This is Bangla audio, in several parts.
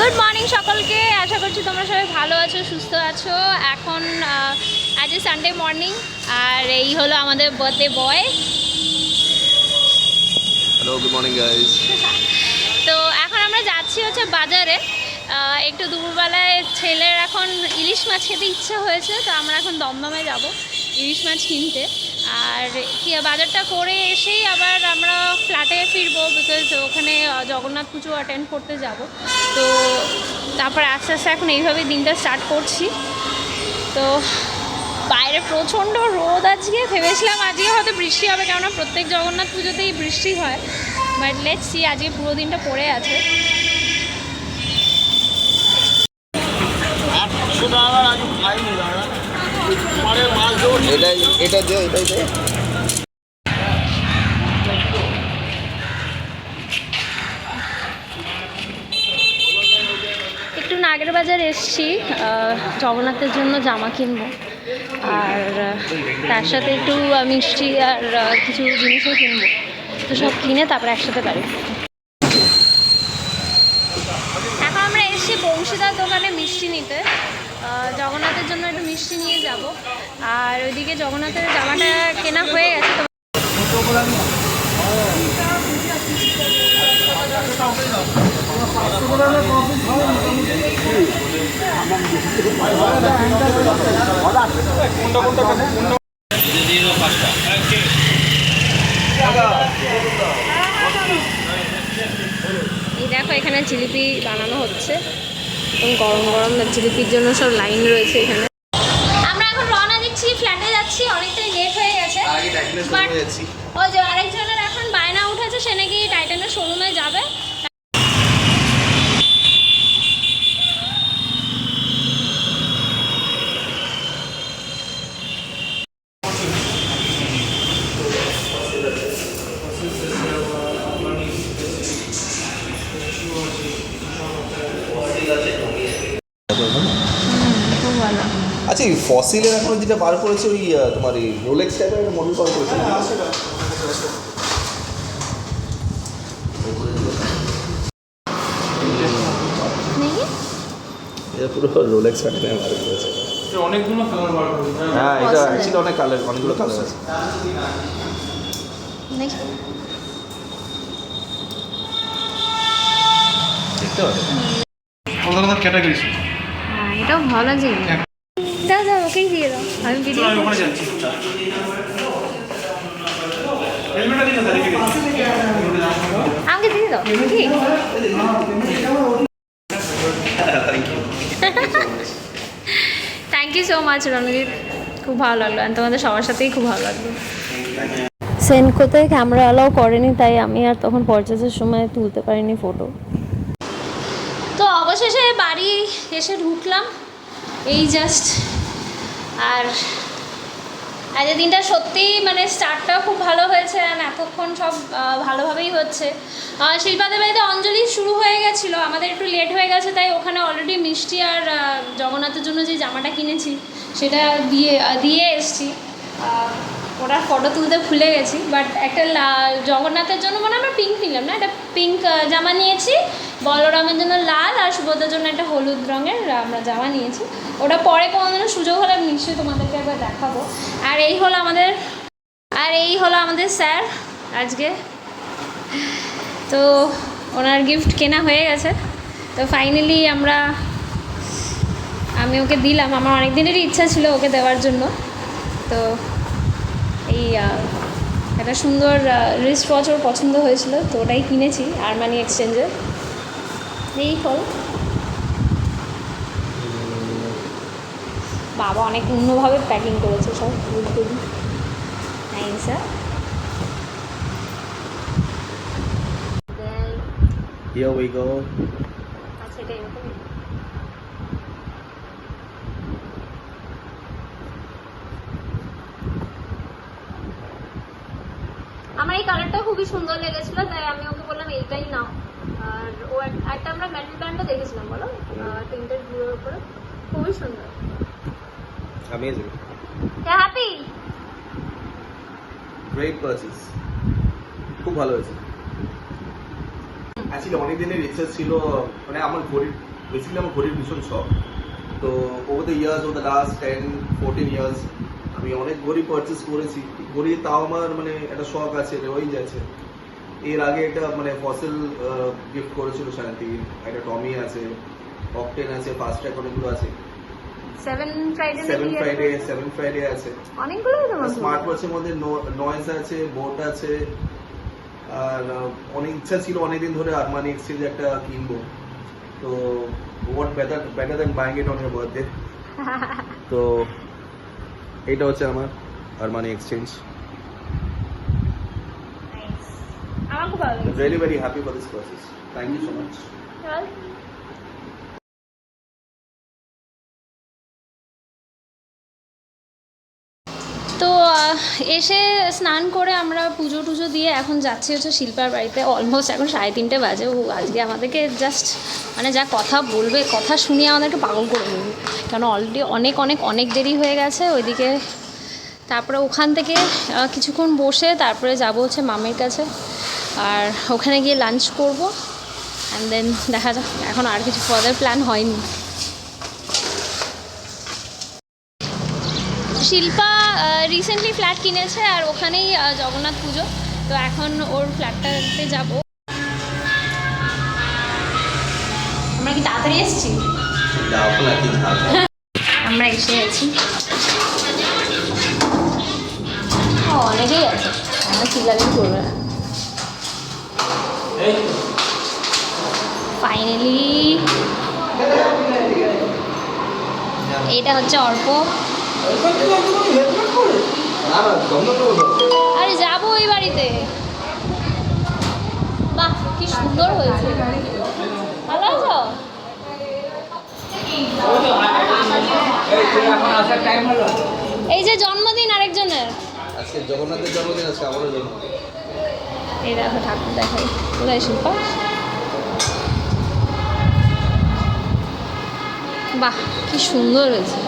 গুড মর্নিং সকলকে, আশা করছি তোমরা সবাই ভালো আছো, সুস্থ আছো। এখন আজ সানডে মর্নিং, আর এই হলো আমাদের birthday boy. Hello, good morning guys. তো এখন আমরা যাচ্ছি হচ্ছে বাজারে, একটু দুপুরবেলায় ছেলের এখন ইলিশ মাছ খেতে ইচ্ছা হয়েছে, তো আমরা এখন দমদমে যাব ইলিশ মাছ কিনতে। আর কি বাজারটা করে এসেই আবার আমরা ফ্ল্যাটে ফিরবো, বিকজ ওখানে জগন্নাথ পুজো অ্যাটেন্ড করতে যাব। তো তারপর আস্তে আস্তে এখন এইভাবেই দিনটা স্টার্ট করছি। তো বাইরে প্রচণ্ড রোদ, আজকে ভেবেছিলাম আজকে হয়তো বৃষ্টি হবে, কেননা প্রত্যেক জগন্নাথ পুজোতেই বৃষ্টি হয়, বাট লেটস সি, আজকে পুরো দিনটা পড়ে আছে। এটাই দে। একটু নাগের বাজার এসছি জগন্নাথের জন্য জামা কিনবো, আর তার সাথে একটু মিষ্টি আর কিছু জিনিসও কিনবো। তো সব কিনে তারপরে একসাথে বাড়ি। এখন আমরা এসছি বংশীদার দোকানে মিষ্টি নিতে, জগন্নাথের জন্য একটু মিষ্টি নিয়ে যাব। আর ওইদিকে জগন্নাথের জামাটা কেনা হয়ে গেছে। এই দেখো, এখানে জিলিপি বানানো হচ্ছে এবং গরম গরম জিলিপির জন্য সব লাইন রয়েছে এখানে। আমরা এখন রওনা দিচ্ছি, ফ্ল্যাটে যাচ্ছি, অনেকটাই লেট হয়ে গেছে। ওই যে আরেকজনের এখন বায়না উঠেছে, সে নাকি টাইটানের শোরুমে যাবে। আচ্ছা, এই ফসিলের এখন যেটা বার করেছে ওই তোমার এই রোলেক্স টাইপের একটা মডেল বার করেছে, এটা পুরো রোলেক্স প্যাটার্নে বার করেছে। অনেকগুলো কালার বার করেছে। হ্যাঁ, এটা অ্যাকচুয়ালি অনেক কালার, অনেকগুলো কালার আছে। দেখতে পাচ্ছ আলাদা ক্যাটাগরি। হ্যাঁ, এটাও ভালো লাগছে। দাও দাও, ওকেই দিয়ে দাও, আমি ভিডিও ওখানে যাচ্ছি। হেলমেটটা দিন না, রেখে দিন। আমাকে দিয়ে দাও কি? Thank you so much Ranjit, খুব ভালো লাগলো, আর তোমাদের সবার সাথেই খুব ভালো লাগলো। সেনকোতে ক্যামেরা অ্যালাউ করেনি, তাই আমি আর তখন পরচেজের সময় তুলতে পারিনি ফটো। তো অবশেষে বাড়ি এসে ঢুকলাম এই জাস্ট। আর আজকের দিনটা সত্যিই মানে স্টার্টটা খুব ভালো হয়েছে, অ্যান্ড এতক্ষণ সব ভালোভাবেই হচ্ছে। শিল্পাদের বাড়িতে অঞ্জলি শুরু হয়ে গেছিলো, আমাদের একটু লেট হয়ে গেছে, তাই ওখানে অলরেডি মিষ্টি আর জগন্নাথের জন্য যে জামাটা কিনেছি সেটা দিয়ে এসছি। ওটার ফটো তুলতে ভুলে গেছি, বাট একটা জগন্নাথের জন্য মানে আমরা পিঙ্ক নিলাম না, একটা পিঙ্ক জামা নিয়েছি, বলরামের জন্য লাল, আর সুভদ্রার জন্য একটা হলুদ রঙের আমরা জামা নিয়েছি। ওটা পরে কোনোদিনও সুযোগ হলে আমি নিশ্চয়ই তোমাদেরকে একবার দেখাবো। আর এই হলো আমাদের স্যার আজকে। তো ওনার গিফট কেনা হয়ে গেছে, তো ফাইনালি আমি ওকে দিলাম। আমার অনেক দিনেরই ইচ্ছা ছিল ওকে দেওয়ার জন্য। তো এই একটা সুন্দর রিস্ট ওয়াচ ওর পছন্দ হয়েছিল, তো ওটাই কিনেছি আরমানি এক্সচেঞ্জে। এই ফল বাবা অনেক অন্যভাবে প্যাকিং করেছে সব, খুবই নাইস। Here we go. আচ্ছা, এটা এরকম। আমার এই কালারটা খুবই সুন্দর লেগেছিলো, তাই আমি ওকে বললাম এইটাই নাও। আর ও একটা আমরা মেটাল ব্যান্ডও দেখেছিলাম, বলো, প্রিন্টেড ব্লুর উপরে, খুবই সুন্দর। Amazing. Happy, Great purchase. খুব ভালো হয়েছে। অ্যাকচুয়ালি অনেক দিনের ইচ্ছা ছিল, মানে আমার ঘড়ির ভীষণ শখ। তো over the years, over the last 10-14 years আমি অনেক ঘড়ি পারচেস করেছি। ঘড়ি তাও আমার মানে একটা শখ আছে, রয়েই যাচ্ছে। এর আগে একটা মানে ফসিল গিফট করেছিল শান্তি, একটা টমি আছে, অকটেন আছে, ফাস্ট ট্র্যাক অনেকগুলো আছে, 7 ফ্রাইডে আছে, অনেকগুলো স্মার্ট ওয়াচের মধ্যে নয়েজ আছে, বোট আছে। আর অনেক ইচ্ছা ছিল অনেকদিন ধরে আরমানি এক্সচেঞ্জ একটা কিনবো। তো what better than buying it on year birthday. তো এটা হচ্ছে আমার আরমানি এক্সচেঞ্জ। আমার খুব ভালো লাগছে। Really very happy for this process. Thank you so much. তো এসে স্নান করে আমরা পুজো টুজো দিয়ে এখন যাচ্ছি হচ্ছে শিল্পার বাড়িতে। অলমোস্ট এখন 3:30 বাজে। ও আজকে আমাদেরকে জাস্ট মানে যা কথা বলবে, কথা শুনিয়ে আমাদেরকে পাগল করে দেবে, কারণ অলরেডি অনেক দেরি হয়ে গেছে ওইদিকে। তারপরে ওখান থেকে কিছুক্ষণ বসে তারপরে যাব হচ্ছে মামের কাছে, আর ওখানে গিয়ে লাঞ্চ করব। অ্যান্ড দেন দেখা যাক, এখন আর কিছু ফার্দার প্ল্যান হয়নি। শিল্পা রিসেন্টলি ফ্ল্যাট কিনেছে আর ওখানেই জগন্নাথ পুজো, তো এখন ওর ফ্ল্যাটটাতে যাব। আমরা কি তাড়াতাড়ি এসেছি? আমরা এসে গেছি, অনেকেই আছে, আমার চিল্লাচিল্লি করবে না। ফাইনালি এইটা হচ্ছে অর্প। আরে যাবো ওই বাড়িতে। বাহ কি সুন্দর হয়েছে, ভালো আছো? এই যে জন্মদিন আরেকজনের, আজকে জগন্নাথের জন্মদিন, আজকে আমারও জন্মদিন। এই দেখো ঠাকুর দেখাই, কোথায় শিল্পা? বাহ কি সুন্দর হয়েছে।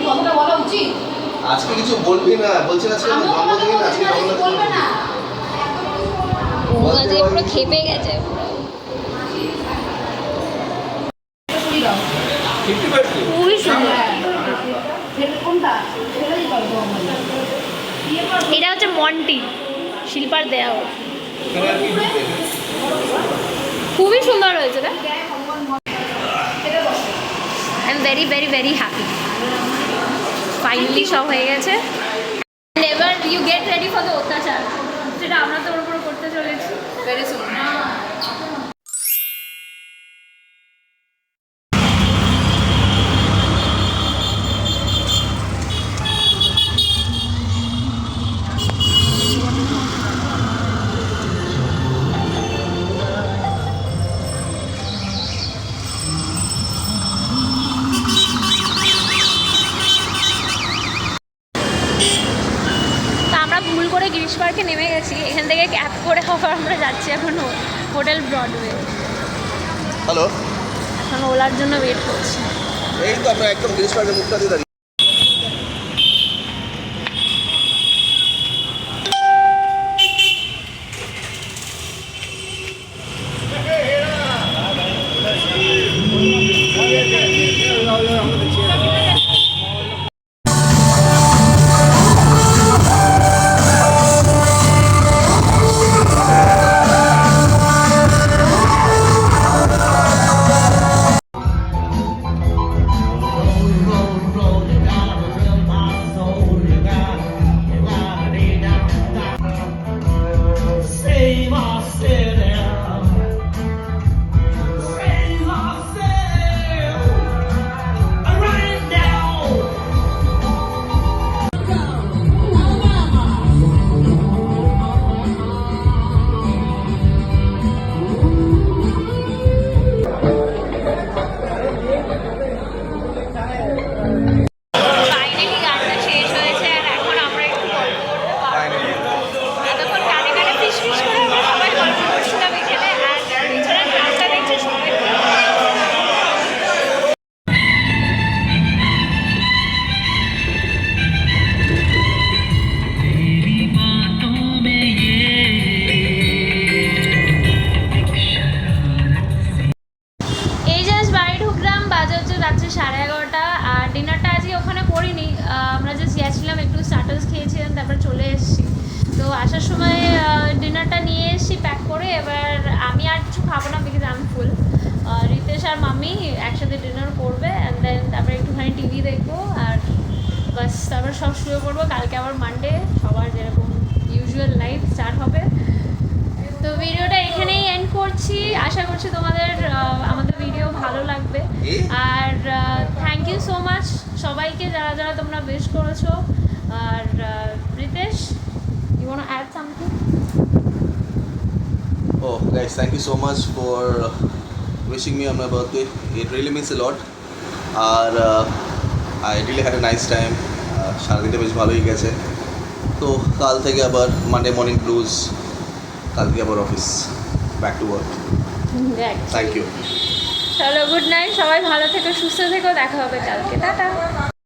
কথাটা বলা উচিত। আজকে কিছু বলবি না, বলছেন আজকে আমার জন্মদিন, আজকে জগন্নাথ বলবে না। ও আজকে পুরো খেপে গেছে পুরো। খুবই সুন্দর। কোনটা? সেটাই করবো আমরা। এটা হচ্ছে মন্টি, শিল্পার দেয়া। খুবই সুন্দর হয়েছে রে। I am very happy. Finally সব হয়ে গেছে। এবার you get ready for the অত্যাচার, যেটা আমরা তোর উপর করতে চলেছি। Very soon. ভুল করে গিরিশ পার্কে নেমে গেছি, এখান থেকে ক্যাব করে আবার আমরা যাচ্ছি এখন হোটেল ব্রডওয়ে। হ্যালো, এখন ওলার জন্য ওয়েট করছি। এই তো আমরা একদম গিরিশ পার্কের মুখটা দিয়ে দাঁড়িয়ে। ফাইনালি গানটা শেষ হয়েছে আর এখন আমরা একটু গল্প করতে পারবো। এতক্ষণ কানে কানে ফিস ফিস করে আমরা সবাই গল্প এবার আমি আর কিছু খাবো না বিকজ আমি ফুল। রিতেশ আর মাম্মি একসাথে ডিনার করবে অ্যান্ড দেন তারপরে একটুখানি টিভি দেখবো আর বাস তারপর সব শুয়ে পড়বো। কালকে আবার মানডে, সবার যেরকম ইউজুয়াল লাইফ স্টার্ট হবে। তো ভিডিওটা এখানেই এন্ড করছি। আশা করছি তোমাদের আমাদের ভিডিও ভালো লাগবে। আর থ্যাংক ইউ সো মাচ সবাইকে যারা যারা তোমরা উইশ করেছো। আর Ritesh, you want to add something? Oh, guys, thank you so much for wishing me on my birthday. It really means a lot. আর I really had a nice time. সারাদিনটা বেশ ভালোই গেছে। তো কাল থেকে আবার মানডে মর্নিং ব্লুজ, কাল থেকে আবার office, back to work. Thank you. চলো, গুড নাইট, সবাই ভালো থেকো, সুস্থ থেকো, দেখা হবে কালকে, টাটা।